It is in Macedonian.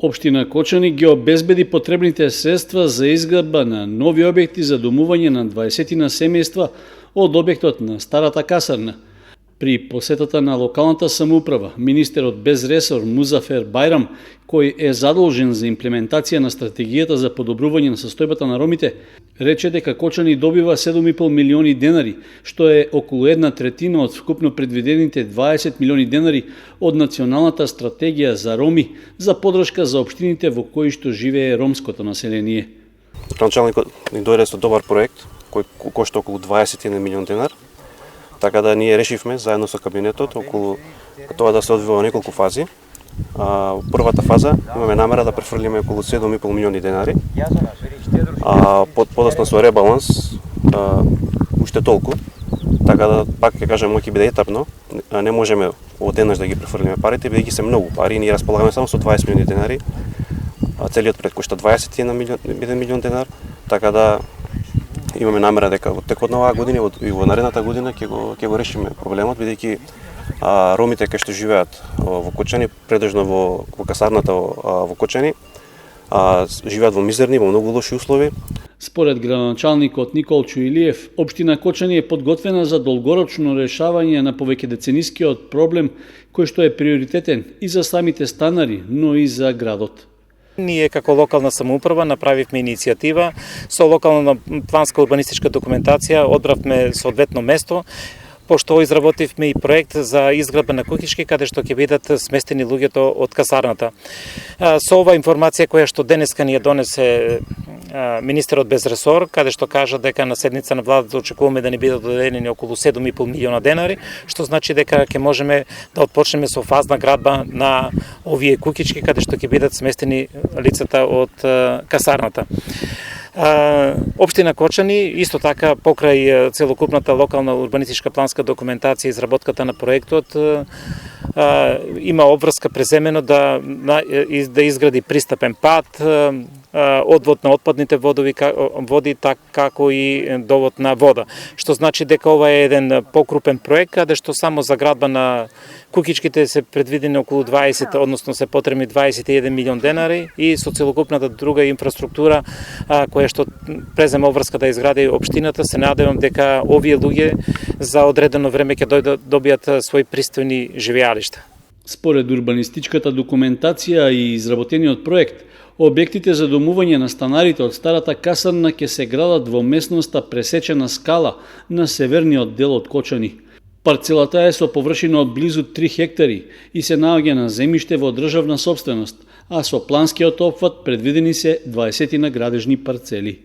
Општина Кочани ги обезбеди потребните средства за изградба на нови објекти за домување на 20 семејства од објектот на старата касарна. При посетата на локалната самоуправа, министерот без ресор Музафер Бајрам, кој е задолжен за имплементација на стратегијата за подобрување на состојбата на ромите, рече дека Кочани добива 7,5 милиони денари, што е околу 1/3 од вкупно предвидените 20 милиони денари од Националната стратегија за роми за подршка за општините во кои што живее ромското население. Градоначалникот ни дојде со добар проект кој кошта околу 21 милион денар. Така да ние решивме заедно со кабинетот околу тоа да се одвива во неколку фази. Првата фаза имаме намера да префрлиме околу 7,5 милиони денари. Подоцна со ребаланс уште толку. Така да пак ќе кажам ќе биде етапно. Не можеме одеднаш да ги префрлиме парите, бидејќи се многу пари. Ние располагаме само со 20 милиони денари. Целиот проект кошта 21 милион денар. Така да имаме намера дека во текот на оваа година и во наредната година ќе го решиме проблемот, бидејќи ромите кои што живеат во Кочани, предежно во касарната во Кочани, живеат во мизерни, во многу лоши услови. Според градоначалникот Николчо Илиев, општина Кочани е подготвена за долгорочно решавање на повеќедеценискиот проблем кој што е приоритетен и за самите станари, но и за градот. Ние како локална самоуправа направивме иницијатива со локална планска урбанистичка документација, одбравме соодветно место, пошто изработивме и проект за изградба на куќички каде што ќе бидат сместени луѓето од касарната. Со ова информација која што денеска ни ја донесе министерот без ресор, каде што кажа дека на седница на владата очекуваме да ни бидат додадени околу 7,5 милиона денари, што значи дека ќе можеме да отпочнеме со фазна градба на овие куќички каде што ќе бидат сместени лицата од касарната. Општина Кочани исто така покрај целокупната локална урбанистичка планска документација и изработката на проектот има обврска преземено да изгради пристапен пат, одвод на отпадните води, како и довод на вода. Што значи дека ова е еден покрупен проект, каде што само за градба на куќичките се предвидени околу 20, односно се потребни 21 милион денари и со целокупната друга инфраструктура која што презема обврска да изгради општината, се надевам дека овие луѓе за одредено време ќе добијат своји пристојни живеалишта. Според урбанистичката документација и изработениот проект, објектите за домување на станарите од старата касарна ќе се градат во местноста Пресечена скала на северниот дел од Кочани. Парцелата е со површина од близу 3 хектари и се наоѓа на земјиште во државна сопственост, а со планскиот опфат предвидени се 20 градежни парцели.